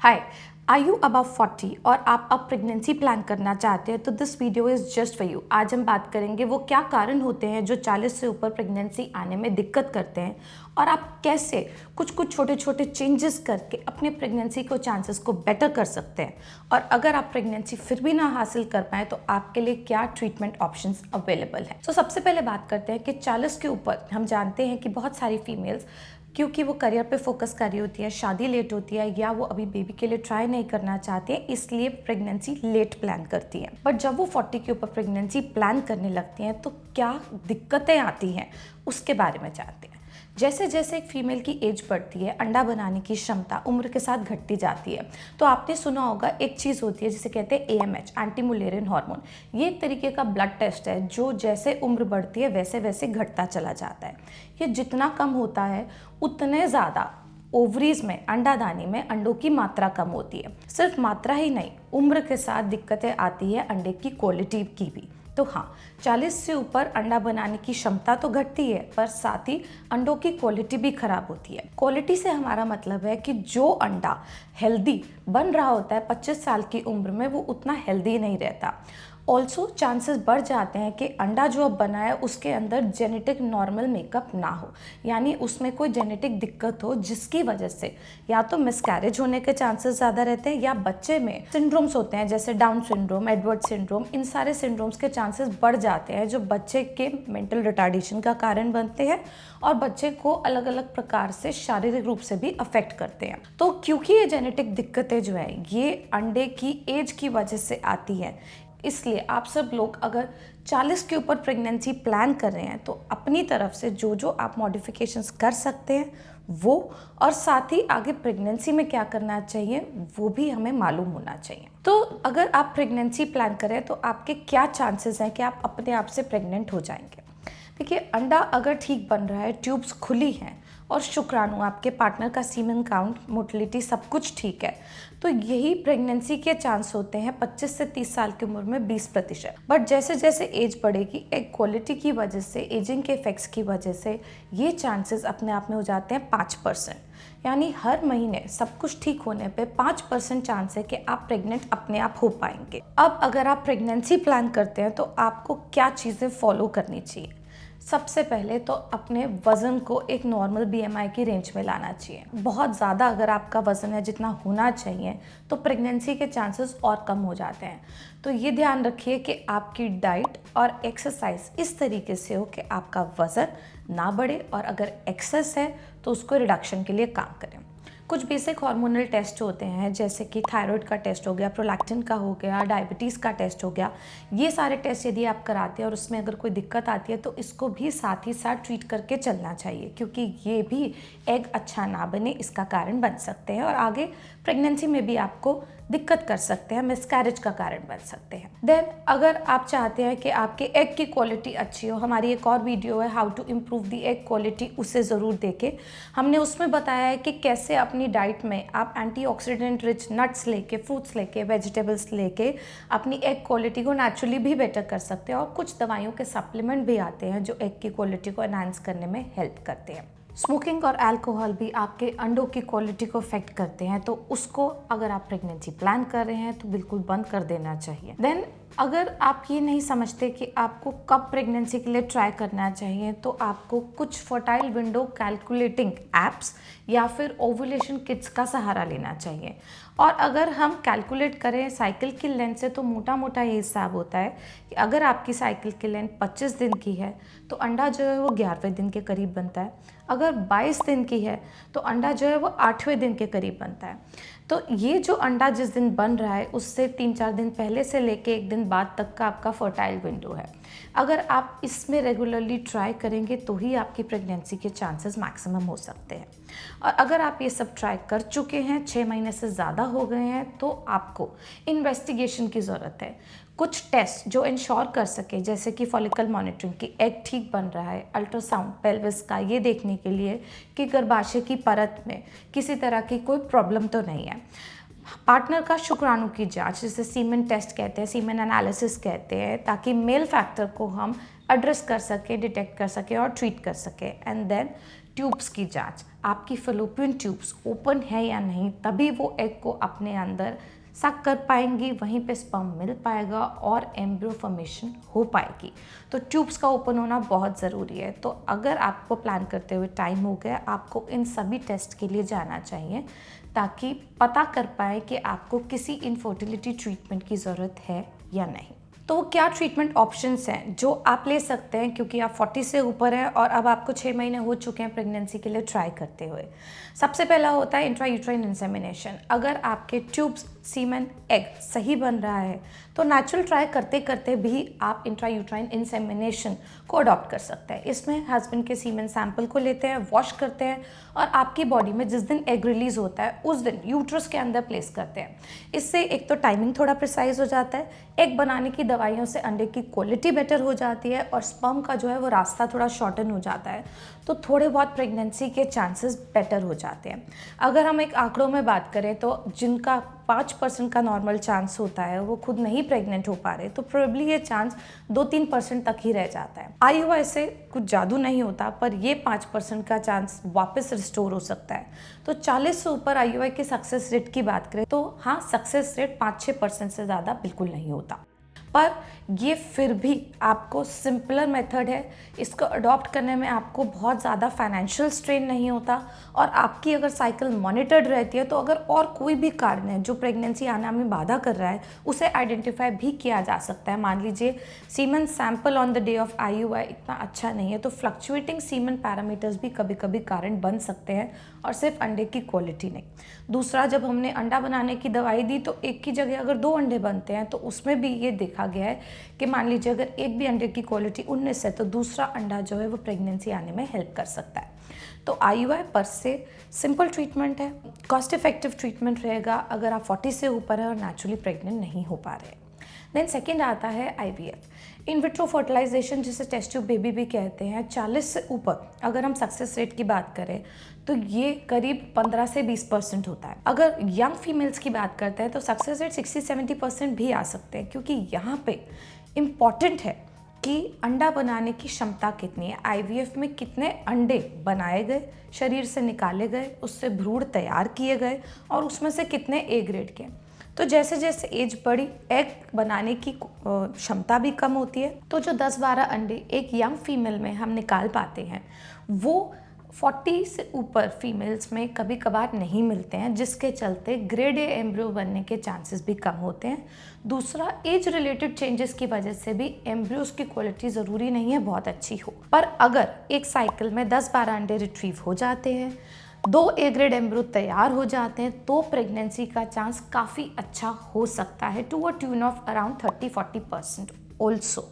Hi, are you above 40 और आप अब प्रेगनेंसी प्लान करना चाहते हैं तो this video is just for you. आज हम बात करेंगे वो क्या कारण होते हैं जो 40 से ऊपर प्रेगनेंसी आने में दिक्कत करते हैं और आप कैसे कुछ कुछ छोटे छोटे चेंजेस करके अपने प्रेगनेंसी को चांसेस को बेटर कर सकते हैं। और अगर आप प्रेगनेंसी फिर भी ना हासिल कर पाएँ तो आपके लिए क्या ट्रीटमेंट ऑप्शंस अवेलेबल हैं। तो सबसे पहले बात करते हैं कि 40 के ऊपर हम जानते हैं कि बहुत सारी फीमेल्स क्योंकि वो करियर पे फोकस कर रही होती है, शादी लेट होती है या वो अभी बेबी के लिए ट्राई नहीं करना चाहती है, इसलिए प्रेगनेंसी लेट प्लान करती है। बट जब वो 40 के ऊपर प्रेगनेंसी प्लान करने लगती हैं तो क्या दिक्कतें आती हैं उसके बारे में जानते हैं। जैसे जैसे एक फीमेल की एज बढ़ती है, अंडा बनाने की क्षमता उम्र के साथ घटती जाती है। तो आपने सुना होगा एक चीज़ होती है जिसे कहते हैं AMH, एंटी मुलेरियन हार्मोन। ये एक तरीके का ब्लड टेस्ट है जो जैसे उम्र बढ़ती है वैसे वैसे घटता चला जाता है। ये जितना कम होता है उतने ज़्यादा ओवरीज में, अंडादानी में अंडों की मात्रा कम होती है। सिर्फ मात्रा ही नहीं, उम्र के साथ दिक्कतें आती है अंडे की क्वालिटी की भी। तो हाँ, 40 से ऊपर अंडा बनाने की क्षमता तो घटती है पर साथ ही अंडों की क्वालिटी भी खराब होती है। क्वालिटी से हमारा मतलब है कि जो अंडा हेल्दी बन रहा होता है 25 साल की उम्र में वो उतना हेल्दी नहीं रहता। ऑल्सो चांसेस बढ़ जाते हैं कि अंडा जो अब बना है उसके अंदर जेनेटिक नॉर्मल मेकअप ना हो, यानी उसमें कोई जेनेटिक दिक्कत हो जिसकी वजह से या तो मिसकैरेज होने के चांसेस ज़्यादा रहते हैं या बच्चे में सिंड्रोम्स होते हैं जैसे डाउन सिंड्रोम, एडवर्ड सिंड्रोम। इन सारे सिंड्रोम्स के चांसेस बढ़ जाते हैं जो बच्चे के मेंटल रिटार्डेशन का कारण बनते हैं और बच्चे को अलग अलग प्रकार से शारीरिक रूप से भी अफेक्ट करते हैं। तो क्योंकि ये जेनेटिक दिक्कतें जो है ये अंडे की एज की वजह से आती है, इसलिए आप सब लोग अगर 40 के ऊपर प्रेगनेंसी प्लान कर रहे हैं तो अपनी तरफ से जो जो आप मॉडिफिकेशंस कर सकते हैं वो, और साथ ही आगे प्रेगनेंसी में क्या करना चाहिए वो भी हमें मालूम होना चाहिए। तो अगर आप प्रेगनेंसी प्लान करें तो आपके क्या चांसेस हैं कि आप अपने आप से प्रेग्नेंट हो जाएंगे। देखिए, अंडा अगर ठीक बन रहा है, ट्यूब्स खुली हैं और शुक्राणु, आपके पार्टनर का सीमेन काउंट, मोटिलिटी सब कुछ ठीक है, तो यही प्रेगनेंसी के चांस होते हैं 25 से 30 साल की उम्र में 20%। बट जैसे जैसे एज बढ़ेगी, एक क्वालिटी की वजह से, एजिंग के इफेक्ट्स की वजह से ये चांसेस अपने आप में हो जाते हैं 5%। यानी हर महीने सब कुछ ठीक होने पे 5% चांस है कि आप प्रेग्नेंट अपने आप हो पाएंगे। अब अगर आप प्रेगनेंसी प्लान करते हैं तो आपको क्या चीज़ें फॉलो करनी चाहिए। सबसे पहले तो अपने वज़न को एक नॉर्मल BMI की रेंज में लाना चाहिए। बहुत ज़्यादा अगर आपका वज़न है जितना होना चाहिए तो प्रेगनेंसी के चांसेस और कम हो जाते हैं। तो ये ध्यान रखिए कि आपकी डाइट और एक्सरसाइज इस तरीके से हो कि आपका वज़न ना बढ़े और अगर एक्सेस है तो उसको रिडक्शन के लिए काम करें। कुछ बेसिक हार्मोनल टेस्ट होते हैं जैसे कि थायराइड का टेस्ट हो गया, प्रोलैक्टिन का हो गया, डायबिटीज़ का टेस्ट हो गया। ये सारे टेस्ट यदि आप कराते हैं और उसमें अगर कोई दिक्कत आती है तो इसको भी साथ ही साथ ट्रीट करके चलना चाहिए, क्योंकि ये भी एग अच्छा ना बने इसका कारण बन सकते हैं और आगे प्रेगनेंसी में भी आपको दिक्कत कर सकते हैं, मिसकैरेज का कारण बन सकते हैं। देन अगर आप चाहते हैं कि आपके एग की क्वालिटी अच्छी हो, हमारी एक और वीडियो है how to improve the egg quality, उसे ज़रूर देखें। हमने उसमें बताया है कि कैसे अपनी डाइट में आप एंटीऑक्सीडेंट रिच नट्स लेके, फ्रूट्स लेके, वेजिटेबल्स लेके अपनी एग क्वालिटी को नेचुरली भी बेटर कर सकते हैं। और कुछ दवाइयों के सप्लीमेंट भी आते हैं जो एग की क्वालिटी को एनहांस करने में हेल्प करते हैं। स्मोकिंग और अल्कोहल भी आपके अंडों की क्वालिटी को अफेक्ट करते हैं, तो उसको अगर आप प्रेगनेंसी प्लान कर रहे हैं तो बिल्कुल बंद कर देना चाहिए। देन अगर आप ये नहीं समझते कि आपको कब प्रेगनेंसी के लिए ट्राई करना चाहिए तो आपको कुछ फर्टाइल विंडो कैलकुलेटिंग एप्स या फिर ओवुलेशन किट्स का सहारा लेना चाहिए। और अगर हम कैलकुलेट करें साइकिल की लेंथ से तो मोटा मोटा ये हिसाब होता है कि अगर आपकी साइकिल की लेंथ 25 दिन की है तो अंडा जो है वो 11वें दिन के करीब बनता है। अगर 22 दिन की है तो अंडा जो है वो 8वें दिन के करीब बनता है। तो ये जो अंडा जिस दिन बन रहा है उससे 3-4 दिन पहले से लेके 1 दिन बाद तक का आपका फर्टाइल विंडो है। अगर आप इसमें रेगुलरली ट्राई करेंगे तो ही आपकी प्रेगनेंसी के चांसेस मैक्सिमम हो सकते हैं। और अगर आप ये सब ट्राई कर चुके हैं, 6 महीने से ज़्यादा हो गए हैं, तो आपको इन्वेस्टिगेशन की ज़रूरत है। कुछ टेस्ट जो इंश्योर कर सके जैसे कि फॉलिकल मॉनिटरिंग की एग ठीक बन रहा है, अल्ट्रासाउंड पेल्विस का ये देखने के लिए कि गर्भाशय की परत में किसी तरह की कोई प्रॉब्लम तो नहीं है, पार्टनर का शुक्राणु की जांच जिसे सीमेन टेस्ट कहते हैं, सीमेन एनालिसिस कहते हैं, ताकि मेल फैक्टर को हम एड्रेस कर सकें, डिटेक्ट कर सकें और ट्रीट कर सकें। एंड देन ट्यूब्स की जांच, आपकी फैलोपियन ट्यूब्स ओपन है या नहीं, तभी वो एग को अपने अंदर सक कर पाएंगी, वहीं पे स्पर्म मिल पाएगा और एम्ब्रियो फॉर्मेशन हो पाएगी। तो ट्यूब्स का ओपन होना बहुत ज़रूरी है। तो अगर आपको प्लान करते हुए टाइम हो गया, आपको इन सभी टेस्ट के लिए जाना चाहिए ताकि पता कर पाए कि आपको किसी इनफर्टिलिटी ट्रीटमेंट की ज़रूरत है या नहीं। तो वो क्या ट्रीटमेंट ऑप्शंस हैं जो आप ले सकते हैं, क्योंकि आप 40 से ऊपर हैं और अब आपको 6 महीने हो चुके हैं प्रेगनेंसी के लिए ट्राई करते हुए। सबसे पहला होता है इंट्रायूट्राइन इंसेमिनेशन। अगर आपके ट्यूब्स, सीमेन, एग सही बन रहा है तो नेचुरल ट्राई करते करते भी आप इंट्रायूट्राइन इंसेमिनेशन को अडॉप्ट कर सकते हैं। इसमें हस्बैंड के सीमेन सैंपल को लेते हैं, वॉश करते हैं और आपकी बॉडी में जिस दिन एग रिलीज होता है उस दिन यूट्रस के अंदर प्लेस करते हैं। इससे एक तो टाइमिंग थोड़ा प्रिसाइज हो जाता है, एग बनाने की दवाइयों से अंडे की क्वालिटी बेटर हो जाती है और स्पर्म का जो है वो रास्ता थोड़ा शॉर्टन हो जाता है, तो थोड़े बहुत प्रेगनेंसी के चांसेस बेटर हो जाते हैं। अगर हम एक आंकड़ों में बात करें तो जिनका 5% का नॉर्मल चांस होता है वो खुद नहीं प्रेग्नेंट हो पा रहे, तो प्रोबेबली ये चांस 2-3% तक ही रह जाता है। IUI से कुछ जादू नहीं होता, पर ये 5% का चांस वापस रिस्टोर हो सकता है। तो 40 से ऊपर IUI की सक्सेस रेट की बात करें तो हाँ, सक्सेस रेट 5-6% से ज़्यादा बिल्कुल नहीं होता, पर ये फिर भी आपको सिंपलर मेथड है। इसको अडॉप्ट करने में आपको बहुत ज़्यादा फाइनेंशियल स्ट्रेन नहीं होता और आपकी अगर साइकिल मॉनिटर्ड रहती है तो अगर और कोई भी कारण है जो प्रेगनेंसी आने में बाधा कर रहा है उसे आइडेंटिफाई भी किया जा सकता है। मान लीजिए semen sample on the day of IUI इतना अच्छा नहीं है तो फ्लक्चुएटिंग सीमन पैरामीटर्स भी कभी कभी कारण बन सकते हैं और सिर्फ अंडे की क्वालिटी नहीं। दूसरा, जब हमने अंडा बनाने की दवाई दी तो एक की जगह अगर 2 अंडे बनते हैं तो उसमें भी ये देखा गया है कि मान लीजिए अगर एक भी अंडे की क्वालिटी 19 है तो दूसरा अंडा जो है वो प्रेगनेंसी आने में हेल्प कर सकता है। तो IUI पर से सिंपल ट्रीटमेंट है, कॉस्ट इफेक्टिव ट्रीटमेंट रहेगा अगर आप 40 से ऊपर है और नेचुरली प्रेग्नेंट नहीं हो पा रहे। देन सेकेंड आता है IVF, इन विट्रो फर्टिलाइजेशन, जिसे टेस्ट ट्यूब बेबी भी कहते हैं। 40 से ऊपर अगर हम सक्सेस रेट की बात करें तो ये करीब 15 से 20% होता है। अगर यंग फीमेल्स की बात करते हैं तो सक्सेस रेट 60-70% भी आ सकते हैं, क्योंकि यहाँ पे इम्पॉर्टेंट है कि अंडा बनाने की क्षमता कितनी है, IVF में कितने अंडे बनाए गए, शरीर से निकाले गए, उससे भ्रूण तैयार किए गए और उसमें से कितने A ग्रेड के। तो जैसे जैसे एज बढ़ी, एग बनाने की क्षमता भी कम होती है। तो जो 10-12 अंडे एक यंग फीमेल में हम निकाल पाते हैं वो 40 से ऊपर फीमेल्स में कभी कभार नहीं मिलते हैं, जिसके चलते ग्रेड A एम्ब्रियो बनने के चांसेस भी कम होते हैं। दूसरा, एज रिलेटेड चेंजेस की वजह से भी एम्ब्रियोज की क्वालिटी ज़रूरी नहीं है बहुत अच्छी हो, पर अगर एक साइकिल में 10-12 अंडे रिट्रीव हो जाते हैं, 2 A ग्रेड एम्ब्रियो तैयार हो जाते हैं, तो प्रेगनेंसी का चांस काफ़ी अच्छा हो सकता है, to a tune of around 30-40% also.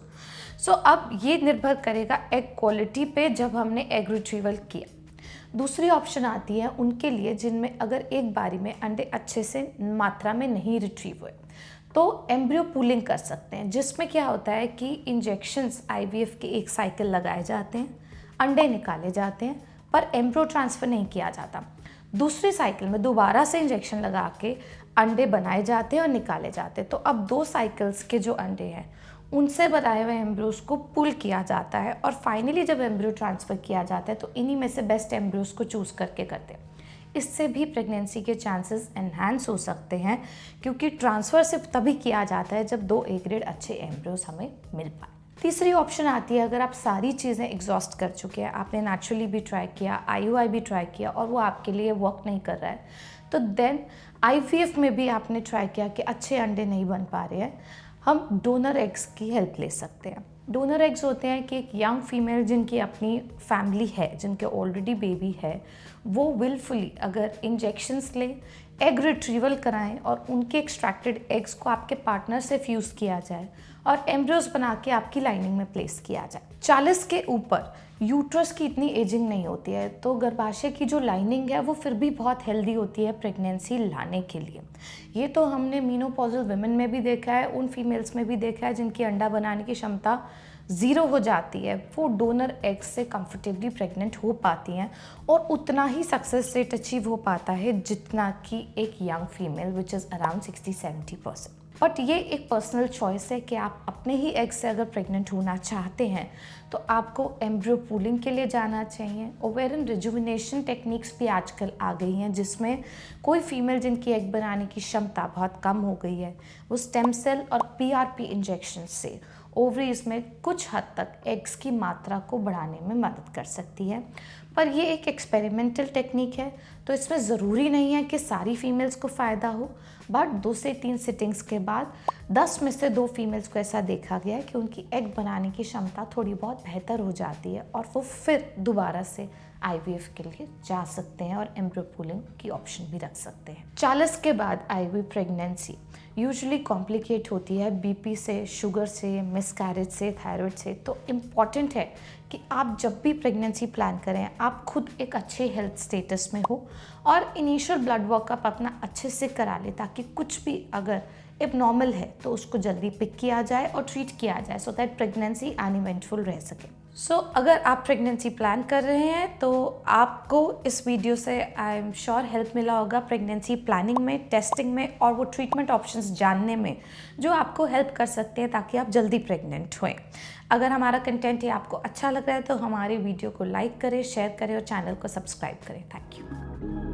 So अब ये निर्भर करेगा एग क्वालिटी पे जब हमने एग रिट्रीवल किया। दूसरी ऑप्शन आती है उनके लिए जिनमें अगर एक बारी में अंडे अच्छे से मात्रा में नहीं रिट्रीव हुए, तो एम्ब्रियो पूलिंग कर सकते हैं, जिसमें क्या होता है कि इंजेक्शंस IVF के एक साइकिल लगाए जाते हैं, अंडे निकाले जाते हैं, पर एम्ब्रियो ट्रांसफ़र नहीं किया जाता। दूसरी साइकिल में दोबारा से इंजेक्शन लगा के अंडे बनाए जाते हैं और निकाले जाते हैं। तो अब 2 साइकिल्स के जो अंडे हैं उनसे बनाए हुए एम्ब्रियोज को पुल किया जाता है और फाइनली जब एम्ब्रियो ट्रांसफ़र किया जाता है तो इन्हीं में से बेस्ट एम्ब्रियोज को चूज़ करके करते हैं। इससे भी प्रेगनेंसी के चांसेस एनहांस हो सकते हैं, क्योंकि ट्रांसफ़र सिर्फ तभी किया जाता है जब 2 A ग्रेड अच्छे एम्ब्रियोज हमें मिल पाए। तीसरी ऑप्शन आती है अगर आप सारी चीज़ें एग्जॉस्ट कर चुके हैं, आपने नेचुरली भी ट्राई किया, IUI भी ट्राई किया और वो आपके लिए वर्क नहीं कर रहा है, तो देन IVF में भी आपने ट्राई किया कि अच्छे अंडे नहीं बन पा रहे हैं, हम डोनर एग्स की हेल्प ले सकते हैं। डोनर एग्स होते हैं कि एक यंग फीमेल जिनकी अपनी फैमिली है, जिनके ऑलरेडी बेबी है, वो विलफुली अगर इंजेक्शंस लें, एग रिट्रीवल कराएं और उनके एक्सट्रैक्टेड एग्स को आपके पार्टनर से फ्यूज़ किया जाए और एम्ब्रियोज बना के आपकी लाइनिंग में प्लेस किया जाए। 40 के ऊपर यूट्रस की इतनी एजिंग नहीं होती है, तो गर्भाशय की जो लाइनिंग है वो फिर भी बहुत हेल्दी होती है प्रेगनेंसी लाने के लिए। ये तो हमने मीनोपॉजल वुमेन में भी देखा है, उन फीमेल्स में भी देखा है जिनकी अंडा बनाने की क्षमता 0 हो जाती है, वो डोनर एग्स से कंफर्टेबली प्रेग्नेंट हो पाती हैं और उतना ही सक्सेस रेट अचीव हो पाता है जितना कि एक young female, which is around 60-70%। But ये एक पर्सनल चॉइस है कि आप अपने ही एग से अगर प्रेग्नेंट होना चाहते हैं तो आपको एम्ब्रियो पूलिंग के लिए जाना चाहिए। ओवेरियन रिजुविनेशन टेक्निक्स भी आजकल आ गई हैं, जिसमें कोई फीमेल जिनकी एग बनाने की क्षमता बहुत कम हो गई है, वो स्टेम सेल और पीआरपी इंजेक्शन से ओवरीज में कुछ हद तक एग्स की मात्रा को बढ़ाने में मदद कर सकती है। पर ये एक एक्सपेरिमेंटल टेक्निक है, तो इसमें ज़रूरी नहीं है कि सारी फीमेल्स को फ़ायदा हो, बट 2 से 3 सिटिंग्स के बाद 10 में से 2 फीमेल्स को ऐसा देखा गया है कि उनकी एग बनाने की क्षमता थोड़ी बहुत बेहतर हो जाती है और वो फिर दोबारा से आईवीएफ के लिए जा सकते हैं और एम्ब्रियो पूलिंग की ऑप्शन भी रख सकते हैं। 40 के बाद आईवी प्रेगनेंसी यूजुअली कॉम्प्लिकेट होती है बीपी से, शुगर से, मिसकैरेज से, थायराइड से। तो इम्पॉर्टेंट है कि आप जब भी प्रेगनेंसी प्लान करें आप खुद एक अच्छे हेल्थ स्टेटस में हो और इनिशियल ब्लड वर्कअप अपना अच्छे से करा ले, ताकि कुछ भी अगर एबनॉर्मल है तो उसको जल्दी पिक किया जाए और ट्रीट किया जाए, सो दैट प्रेगनेंसी अनइवेंटफुल रह सके। अगर आप प्रेगनेंसी प्लान कर रहे हैं तो आपको इस वीडियो से आई एम श्योर हेल्प मिला होगा प्रेगनेंसी प्लानिंग में, टेस्टिंग में और वो ट्रीटमेंट ऑप्शंस जानने में जो आपको हेल्प कर सकते हैं ताकि आप जल्दी प्रेग्नेंट होएं। अगर हमारा कंटेंट ये आपको अच्छा लग रहा है तो हमारे वीडियो को लाइक करें, शेयर करें और चैनल को सब्सक्राइब करें। Thank you.